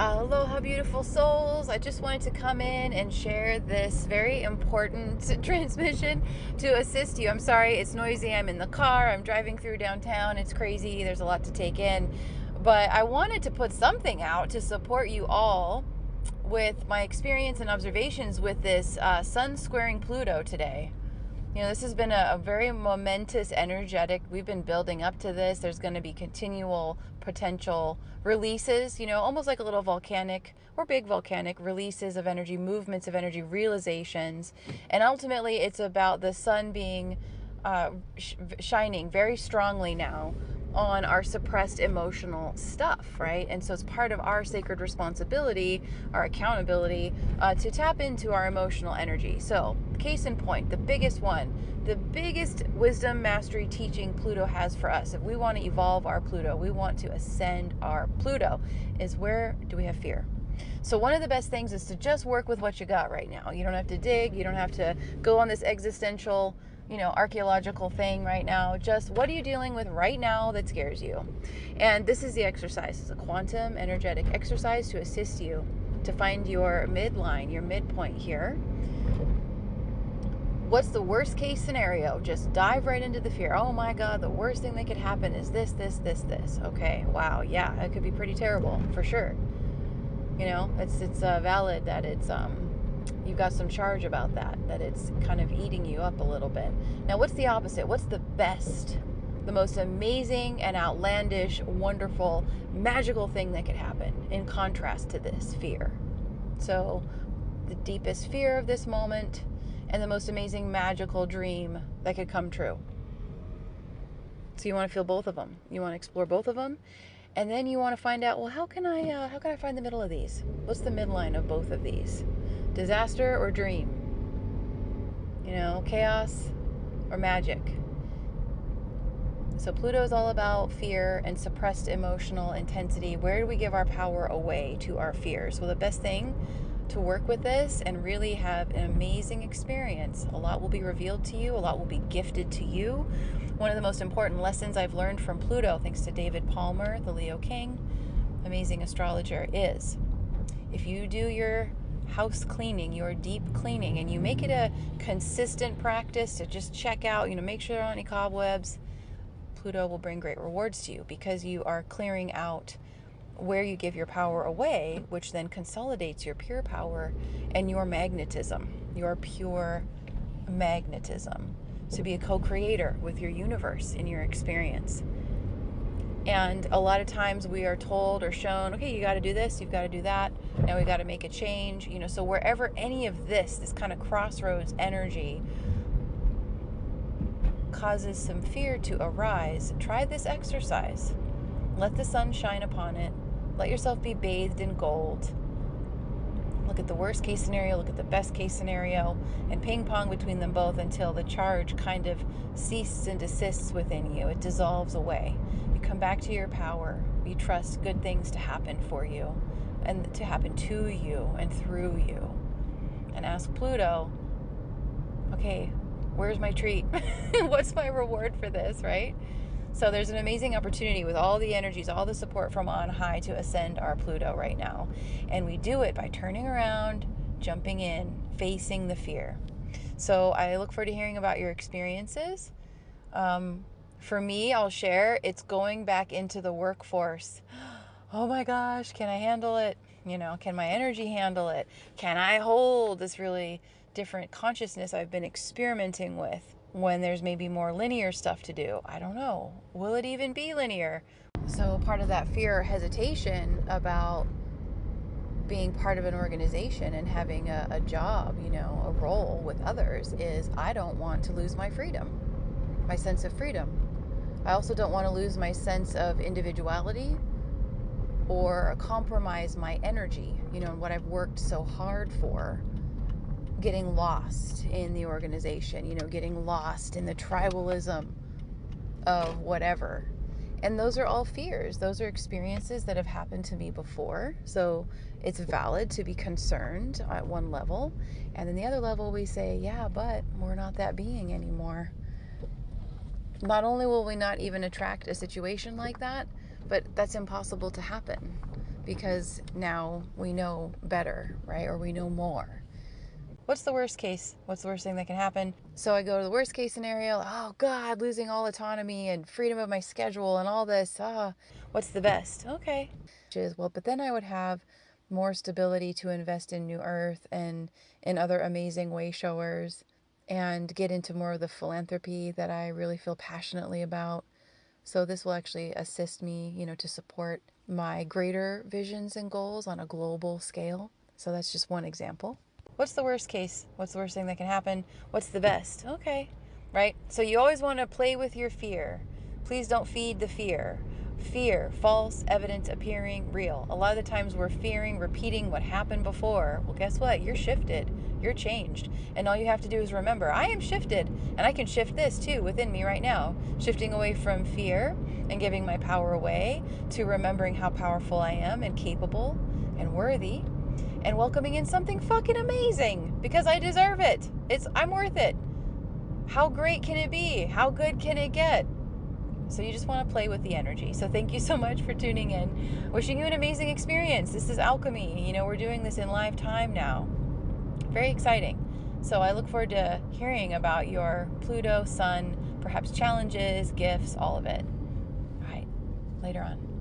Aloha, beautiful souls. I just wanted to come in and share this very important transmission to assist you. I'm sorry, it's noisy. I'm in the car. I'm driving through downtown. It's crazy. There's a lot to take in. But I wanted to put something out to support you all with my experience and observations with this sun squaring Pluto today. You know, this has been a very momentous, energetic, we've been building up to this. There's going to be continual potential releases, you know, almost like a little volcanic or big volcanic releases of energy, movements of energy, realizations. And ultimately, it's about the sun being shining very strongly now on our suppressed emotional stuff, right? And so it's part of our sacred responsibility, our accountability, to tap into our emotional energy. So, case in point, the biggest one, the biggest wisdom, mastery, teaching Pluto has for us, if we want to evolve our Pluto, we want to ascend our Pluto, is where do we have fear? So one of the best things is to just work with what you got right now. You don't have to dig, you don't have to go on this existential, archaeological thing right now. Just what are you dealing with right now that scares you? And this is the exercise. It's a quantum energetic exercise to assist you to find your midline, your midpoint here. What's the worst case scenario? Just dive right into the fear. Oh my God, the worst thing that could happen is this. Okay, wow, yeah, it could be pretty terrible for sure. It's valid that it's you've got some charge about that it's kind of eating you up a little bit. Now, what's the opposite? What's the best, the most amazing and outlandish, wonderful, magical thing that could happen in contrast to this fear? So the deepest fear of this moment and the most amazing magical dream that could come true. So you want to feel both of them. You want to explore both of them. And then you want to find out, well, how can I find the middle of these? What's the midline of both of these? Disaster or dream? Chaos or magic? So Pluto is all about fear and suppressed emotional intensity. Where do we give our power away to our fears? Well, the best thing to work with this and really have an amazing experience. A lot will be revealed to you. A lot will be gifted to you. One of the most important lessons I've learned from Pluto, thanks to David Palmer, the Leo King, amazing astrologer, is if you do your house cleaning, your deep cleaning, and you make it a consistent practice to just check out, make sure there aren't any cobwebs, Pluto will bring great rewards to you because you are clearing out where you give your power away, which then consolidates your pure power and your magnetism, your pure magnetism, to be a co-creator with your universe in your experience. And a lot of times we are told or shown, okay, you got to do this, you've got to do that, now we got to make a change, so wherever any of this kind of crossroads energy causes some fear to arise, try this exercise. Let the sun shine upon it. Let yourself be bathed in gold. Look at the worst case scenario, look at the best case scenario, and ping pong between them both until the charge kind of ceases and desists within you. It dissolves away. You come back to your power. You trust good things to happen for you and to happen to you and through you. And ask Pluto, okay, where's my treat? What's my reward for this, right? So there's an amazing opportunity with all the energies, all the support from on high to ascend our Pluto right now. And we do it by turning around, jumping in, facing the fear. So I look forward to hearing about your experiences. For me, I'll share, it's going back into the workforce. Oh my gosh, can I handle it? Can my energy handle it? Can I hold this really different consciousness I've been experimenting with? When there's maybe more linear stuff to do, I don't know. Will it even be linear? So part of that fear or hesitation about being part of an organization and having a job, a role with others is I don't want to lose my freedom, my sense of freedom. I also don't want to lose my sense of individuality or compromise my energy, and what I've worked so hard for. Getting lost in the organization, getting lost in the tribalism of whatever. And those are all fears. Those are experiences that have happened to me before. So it's valid to be concerned at one level. And then the other level, we say, yeah, but we're not that being anymore. Not only will we not even attract a situation like that, but that's impossible to happen. because now we know better, right? Or we know more. What's the worst case? What's the worst thing that can happen? So I go to the worst case scenario. Oh God, losing all autonomy and freedom of my schedule and all this. What's the best? Okay. Well, but then I would have more stability to invest in New Earth and in other amazing way showers, and get into more of the philanthropy that I really feel passionately about. So this will actually assist me, to support my greater visions and goals on a global scale. So that's just one example. What's the worst case? What's the worst thing that can happen? What's the best? Okay, right? So you always want to play with your fear. Please don't feed the fear. Fear, false evidence appearing real. A lot of the times we're fearing repeating what happened before. Well, guess what? You're shifted. You're changed. And all you have to do is remember, I am shifted. And I can shift this too within me right now. Shifting away from fear and giving my power away to remembering how powerful I am and capable and worthy, and welcoming in something fucking amazing because I deserve it. I'm worth it. How great can it be? How good can it get? So you just want to play with the energy. So thank you so much for tuning in. Wishing you an amazing experience. This is alchemy. We're doing this in live time now. Very exciting. So I look forward to hearing about your Pluto, Sun, perhaps challenges, gifts, all of it. All right, later on.